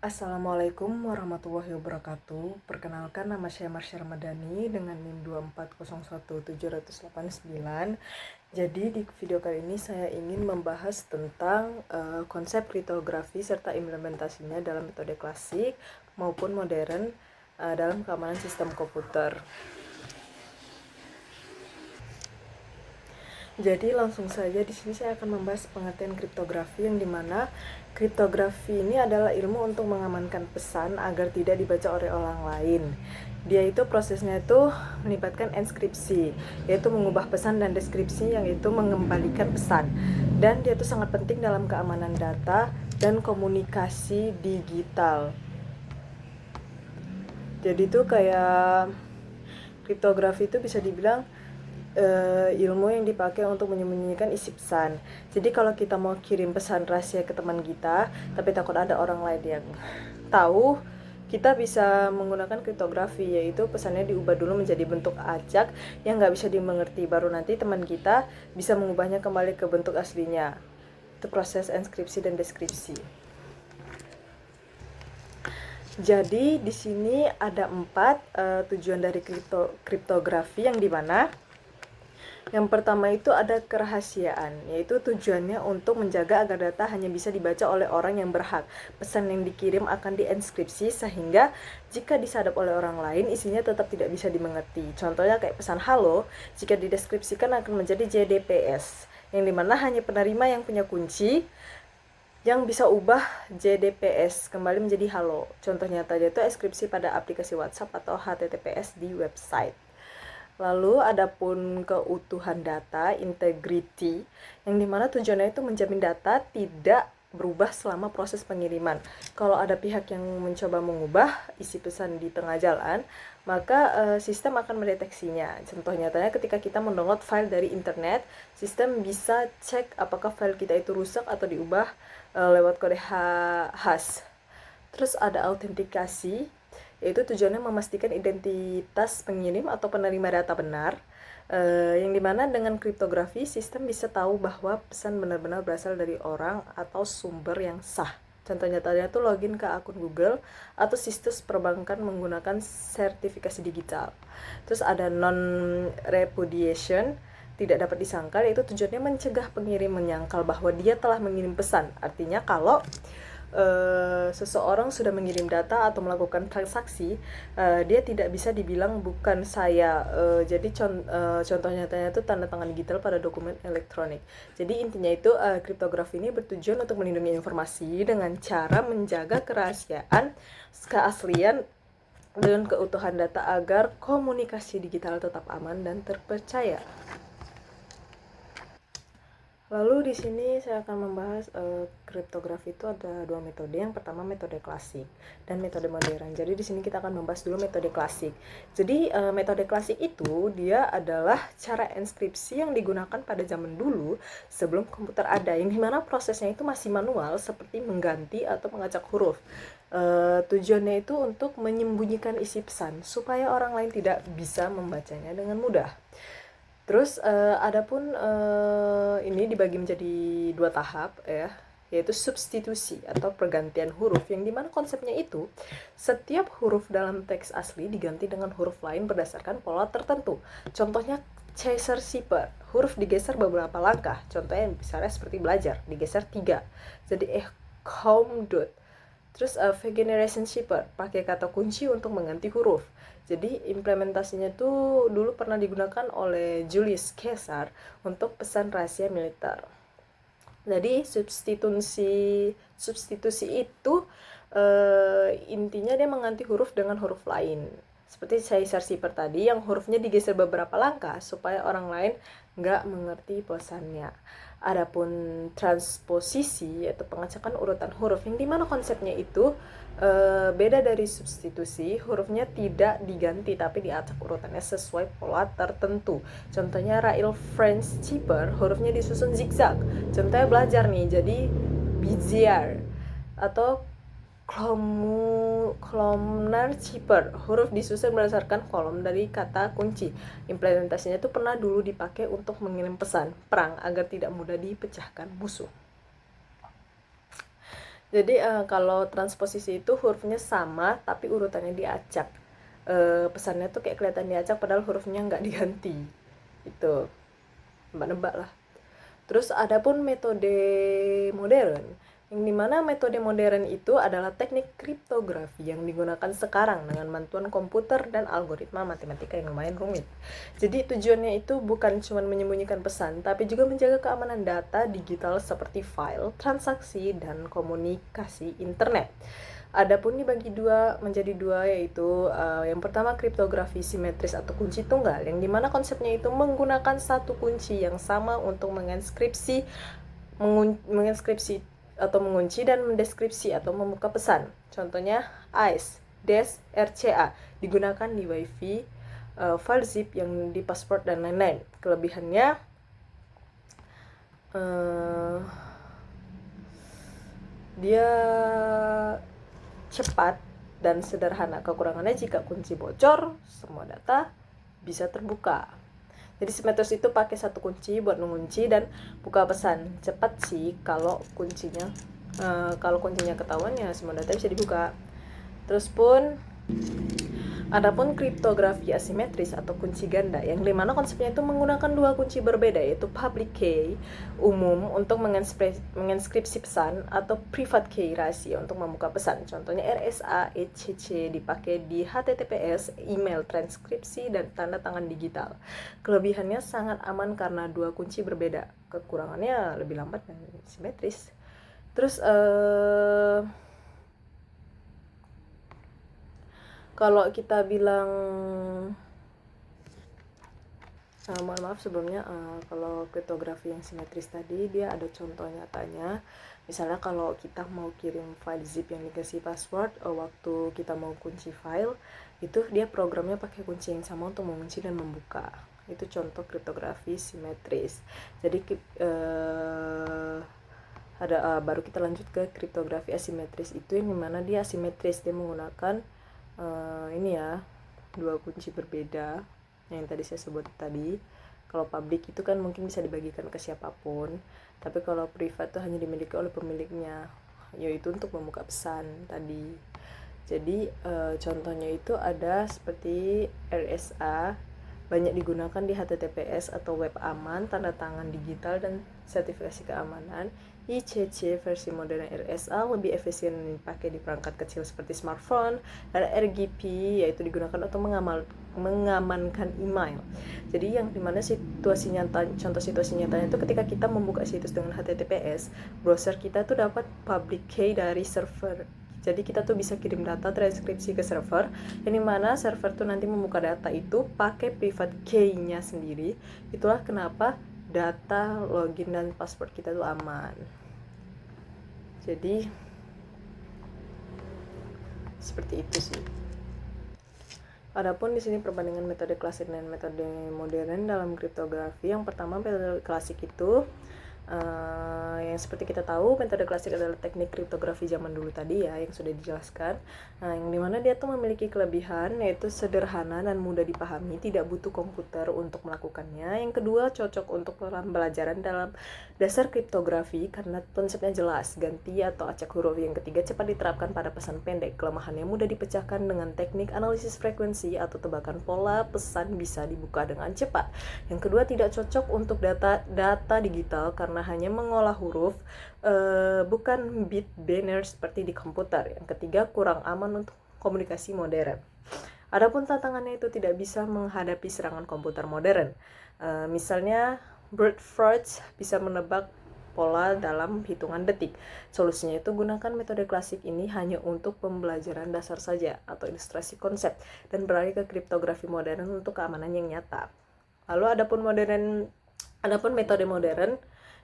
Assalamualaikum warahmatullahi wabarakatuh. Perkenalkan, nama saya Marsha Ramadhani dengan NIM 2401789. Jadi di video kali ini saya ingin membahas tentang konsep kriptografi serta implementasinya dalam metode klasik maupun modern dalam keamanan sistem komputer. Jadi langsung saja di sini saya akan membahas pengertian kriptografi, yang dimana kriptografi ini adalah ilmu untuk mengamankan pesan agar tidak dibaca oleh orang lain. Dia itu prosesnya itu melibatkan enskripsi, yaitu mengubah pesan, dan deskripsi, yang itu mengembalikan pesan. Dan dia itu sangat penting dalam keamanan data dan komunikasi digital. Jadi itu kayak kriptografi itu bisa dibilang ilmu yang dipakai untuk menyembunyikan isi pesan. Jadi kalau kita mau kirim pesan rahasia ke teman kita, tapi takut ada orang lain yang tahu, kita bisa menggunakan kriptografi, yaitu pesannya diubah dulu menjadi bentuk acak yang nggak bisa dimengerti. Baru nanti teman kita bisa mengubahnya kembali ke bentuk aslinya. Itu proses enskripsi dan deskripsi. Jadi di sini ada 4 tujuan dari kriptografi, yang dimana yang pertama itu ada kerahasiaan, yaitu tujuannya untuk menjaga agar data hanya bisa dibaca oleh orang yang berhak. Pesan yang dikirim akan dienkripsi sehingga jika disadap oleh orang lain, isinya tetap tidak bisa dimengerti. Contohnya kayak pesan halo, jika dideskripsikan akan menjadi JDPS, yang dimana hanya penerima yang punya kunci yang bisa ubah JDPS kembali menjadi halo. Contoh nyatanya itu enskripsi pada aplikasi WhatsApp atau HTTPS di website. Lalu adapun keutuhan data, integrity, yang dimana tujuannya itu menjamin data tidak berubah selama proses pengiriman. Kalau ada pihak yang mencoba mengubah isi pesan di tengah jalan, maka sistem akan mendeteksinya. Contoh nyatanya ketika kita mendownload file dari internet, sistem bisa cek apakah file kita itu rusak atau diubah lewat kode khas. Terus ada autentikasi, yaitu tujuannya memastikan identitas pengirim atau penerima data benar, yang dimana dengan kriptografi sistem bisa tahu bahwa pesan benar-benar berasal dari orang atau sumber yang sah. Contoh nyatanya tuh login ke akun Google atau situs perbankan menggunakan sertifikasi digital. Terus ada non-repudiation, tidak dapat disangkal, yaitu tujuannya mencegah pengirim menyangkal bahwa dia telah mengirim pesan. Artinya kalau seseorang sudah mengirim data atau melakukan transaksi, dia tidak bisa dibilang bukan saya. Jadi contoh nyatanya itu tanda tangan digital pada dokumen elektronik. Jadi intinya itu kriptografi ini bertujuan untuk melindungi informasi dengan cara menjaga kerahasiaan, keaslian, dan keutuhan data agar komunikasi digital tetap aman dan terpercaya. Lalu di sini saya akan membahas kriptografi itu ada 2 metode. Yang pertama metode klasik dan metode modern. Jadi di sini kita akan membahas dulu metode klasik. Jadi metode klasik itu dia adalah cara enskripsi yang digunakan pada zaman dulu sebelum komputer ada, yang dimana prosesnya itu masih manual seperti mengganti atau mengacak huruf. Tujuannya itu untuk menyembunyikan isi pesan supaya orang lain tidak bisa membacanya dengan mudah. Terus adapun ini dibagi menjadi 2 tahap ya, yaitu substitusi atau pergantian huruf, yang dimana konsepnya itu setiap huruf dalam teks asli diganti dengan huruf lain berdasarkan pola tertentu. Contohnya chaser shipper, huruf digeser beberapa langkah. Contohnya misalnya seperti belajar, digeser 3 jadi home dot. Terus generation shipper, pakai kata kunci untuk mengganti huruf. Jadi implementasinya tuh dulu pernah digunakan oleh Julius Caesar untuk pesan rahasia militer. Jadi substitusi itu intinya dia mengganti huruf dengan huruf lain. Seperti Caesar shipper tadi, yang hurufnya digeser beberapa langkah supaya orang lain nggak mengerti pesannya. Adapun transposisi atau pengacakan urutan huruf, yang dimana konsepnya itu beda dari substitusi, hurufnya tidak diganti tapi diacak urutannya sesuai pola tertentu. Contohnya Rail French Cheaper, hurufnya disusun zigzag. Contohnya belajar nih, jadi Bezier. Atau columnar cheaper, huruf disusun berdasarkan kolom dari kata kunci. Implementasinya itu pernah dulu dipakai untuk mengirim pesan perang agar tidak mudah dipecahkan musuh. Jadi kalau transposisi itu hurufnya sama tapi urutannya diacak. Pesannya tuh kayak kelihatan diacak padahal hurufnya nggak diganti. Itu nebak-nebak lah. Terus ada pun metode modern, yang dimana metode modern itu adalah teknik kriptografi yang digunakan sekarang dengan bantuan komputer dan algoritma matematika yang lumayan rumit. Jadi tujuannya itu bukan cuma menyembunyikan pesan, tapi juga menjaga keamanan data digital seperti file, transaksi, dan komunikasi internet. Adapun dibagi menjadi dua, yaitu yang pertama kriptografi simetris atau kunci tunggal, yang dimana konsepnya itu menggunakan satu kunci yang sama untuk menginskripsi atau mengunci dan mendeskripsi atau membuka pesan. Contohnya ICE, DES, RCA digunakan di WiFi, file zip yang di password dan lain-lain. Kelebihannya dia cepat dan sederhana. Kekurangannya jika kunci bocor, semua data bisa terbuka. Jadi simetris itu pakai satu kunci buat mengunci dan buka pesan. Cepat sih kalau kuncinya ketahuan ya semua data bisa dibuka. Terus pun adapun kriptografi asimetris atau kunci ganda, yang dimana konsepnya itu menggunakan dua kunci berbeda, yaitu public key umum untuk menginskripsi pesan atau private key rahasia untuk membuka pesan. Contohnya RSA, ECC dipakai di HTTPS, email, transkripsi, dan tanda tangan digital. Kelebihannya sangat aman karena dua kunci berbeda. Kekurangannya lebih lambat dan simetris. Terus kalau kita bilang mohon maaf sebelumnya, kalau kriptografi yang simetris tadi dia ada contoh nyatanya. Misalnya kalau kita mau kirim file zip yang dikasih password, waktu kita mau kunci file itu dia programnya pakai kunci yang sama untuk mengunci dan membuka. Itu contoh kriptografi simetris. Jadi baru kita lanjut ke kriptografi asimetris, itu yang dimana dia asimetris, dia menggunakan ini ya, dua kunci berbeda yang tadi saya sebut tadi. Kalau public itu kan mungkin bisa dibagikan ke siapapun, tapi kalau privat tuh hanya dimiliki oleh pemiliknya, yaitu untuk membuka pesan tadi. Jadi contohnya itu ada seperti RSA, banyak digunakan di HTTPS atau web aman, tanda tangan digital, dan sertifikasi keamanan. ICC versi modern RSA lebih efisien dipakai di perangkat kecil seperti smartphone, dan RGP yaitu digunakan untuk mengamankan email. Jadi yang dimana contoh situasi nyatanya itu ketika kita membuka situs dengan HTTPS, browser kita tuh dapat public key dari server. Jadi kita tuh bisa kirim data transkripsi ke server, yang dimana server tuh nanti membuka data itu pakai private key-nya sendiri. Itulah kenapa data login dan password kita tuh aman. Jadi seperti itu sih. Adapun di sini perbandingan metode klasik dan metode modern dalam kriptografi. Yang pertama, metode klasik itu yang seperti kita tahu, metode klasik adalah teknik kriptografi zaman dulu tadi ya, yang sudah dijelaskan. Yang dimana dia tuh memiliki kelebihan, yaitu sederhana dan mudah dipahami, tidak butuh komputer untuk melakukannya. Yang kedua, cocok untuk pembelajaran dalam dasar kriptografi karena konsepnya jelas, ganti atau acak huruf. Yang ketiga, cepat diterapkan pada pesan pendek. Kelemahannya mudah dipecahkan dengan teknik analisis frekuensi atau tebakan pola pesan bisa dibuka dengan cepat. Yang kedua, tidak cocok untuk data digital karena hanya mengolah huruf, bukan bit binary seperti di komputer. Yang ketiga, kurang aman untuk komunikasi modern. Adapun tantangannya itu tidak bisa menghadapi serangan komputer modern. Misalnya brute force bisa menebak pola dalam hitungan detik. Solusinya itu gunakan metode klasik ini hanya untuk pembelajaran dasar saja atau ilustrasi konsep, dan beralih ke kriptografi modern untuk keamanan yang nyata. Lalu adapun metode modern,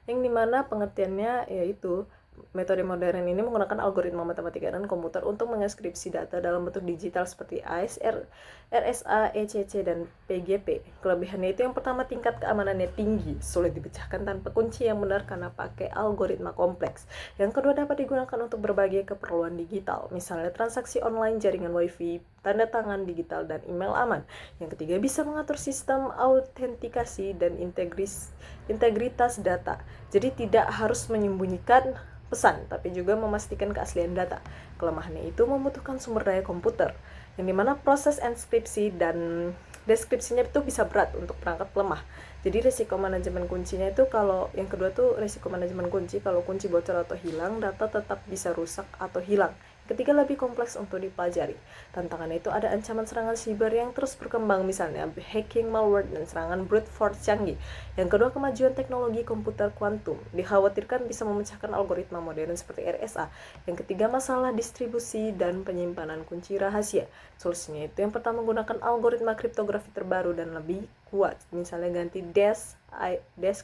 yang dimana pengertiannya yaitu metode modern ini menggunakan algoritma matematika dan komputer untuk menginskripsi data dalam bentuk digital seperti ICE, RSA, ECC, dan PGP. Kelebihannya itu yang pertama, tingkat keamanannya tinggi, sulit dipecahkan tanpa kunci yang benar karena pakai algoritma kompleks. Yang kedua, dapat digunakan untuk berbagai keperluan digital, misalnya transaksi online, jaringan wifi, tanda tangan digital, dan email aman. Yang ketiga, bisa mengatur sistem autentikasi dan integritas data. Jadi tidak harus menyembunyikan pesan, tapi juga memastikan keaslian data. Kelemahannya itu membutuhkan sumber daya komputer, yang dimana proses enskripsi dan deskripsinya itu bisa berat untuk perangkat lemah. Jadi risiko manajemen kuncinya itu, kalau yang kedua tuh risiko manajemen kunci, kalau kunci bocor atau hilang, data tetap bisa rusak atau hilang. Ketiga, lebih kompleks untuk dipelajari. Tantangannya itu ada ancaman serangan siber yang terus berkembang, misalnya hacking, malware, dan serangan brute force canggih. Yang kedua, kemajuan teknologi komputer kuantum dikhawatirkan bisa memecahkan algoritma modern seperti RSA. Yang ketiga, masalah distribusi dan penyimpanan kunci rahasia. Solusinya itu yang pertama, gunakan algoritma kriptografi terbaru dan lebih kuat, misalnya ganti DES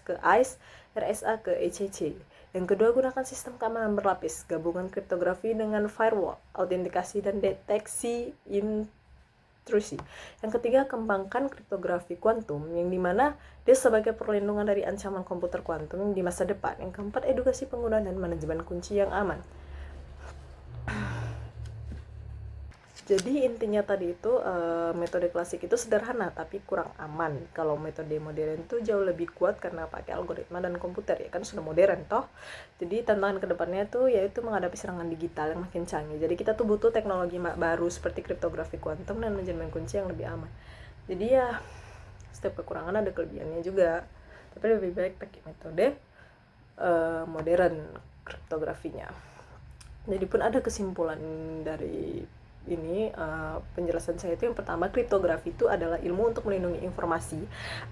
ke ICE, RSA ke ECC. Yang kedua, gunakan sistem keamanan berlapis, gabungan kriptografi dengan firewall, autentikasi dan deteksi intrusi. Yang ketiga, kembangkan kriptografi kuantum, yang dimana dia sebagai perlindungan dari ancaman komputer kuantum di masa depan. Yang keempat, edukasi pengguna dan manajemen kunci yang aman. Jadi intinya tadi itu metode klasik itu sederhana tapi kurang aman. Kalau metode modern itu jauh lebih kuat karena pakai algoritma dan komputer, ya kan sudah modern toh. Jadi tantangan kedepannya tuh yaitu menghadapi serangan digital yang makin canggih. Jadi kita tuh butuh teknologi baru seperti kriptografi kuantum dan manajemen kunci yang lebih aman. Jadi ya setiap kekurangan ada kelebihannya juga. Tapi lebih baik pakai metode modern kriptografinya. Jadi pun ada kesimpulan dari ini penjelasan saya itu, yang pertama, kriptografi itu adalah ilmu untuk melindungi informasi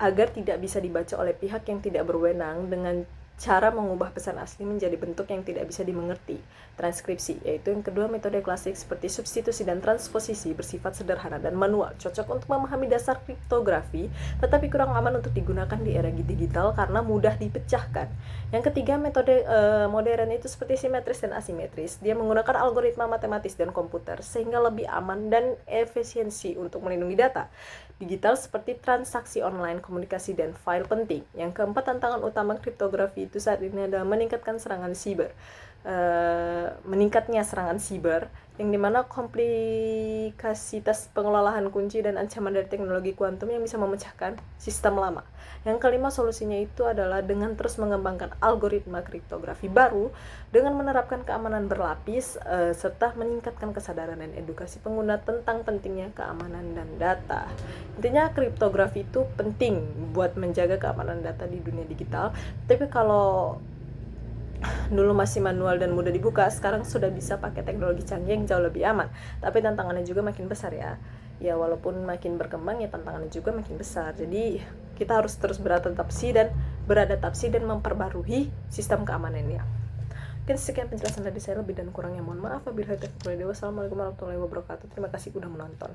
agar tidak bisa dibaca oleh pihak yang tidak berwenang dengan cara mengubah pesan asli menjadi bentuk yang tidak bisa dimengerti, transkripsi. Yaitu yang kedua, metode klasik seperti substitusi dan transposisi bersifat sederhana dan manual, cocok untuk memahami dasar kriptografi, tetapi kurang aman untuk digunakan di era digital karena mudah dipecahkan. Yang ketiga, metode modern itu seperti simetris dan asimetris. Dia menggunakan algoritma matematis dan komputer sehingga lebih aman dan efisiensi untuk melindungi data digital seperti transaksi online, komunikasi, dan file penting. Yang keempat, tantangan utama kriptografi itu saat ini adalah meningkatnya serangan siber, yang dimana kompleksitas pengelolaan kunci dan ancaman dari teknologi kuantum yang bisa memecahkan sistem lama. Yang kelima, solusinya itu adalah dengan terus mengembangkan algoritma kriptografi baru dengan menerapkan keamanan berlapis serta meningkatkan kesadaran dan edukasi pengguna tentang pentingnya keamanan dan data. Intinya kriptografi itu penting buat menjaga keamanan data di dunia digital. Tapi kalau dulu masih manual dan mudah dibuka, sekarang sudah bisa pakai teknologi canggih yang jauh lebih aman. Tapi tantangannya juga makin besar ya. Ya walaupun makin berkembang ya tantangannya juga makin besar. Jadi kita harus terus beradaptasi dan memperbarui sistem keamanannya. Mungkin sekian penjelasan dari saya, lebih dan kurangnya mohon maaf. Wassalamualaikum warahmatullahi wabarakatuh. Terima kasih sudah menonton.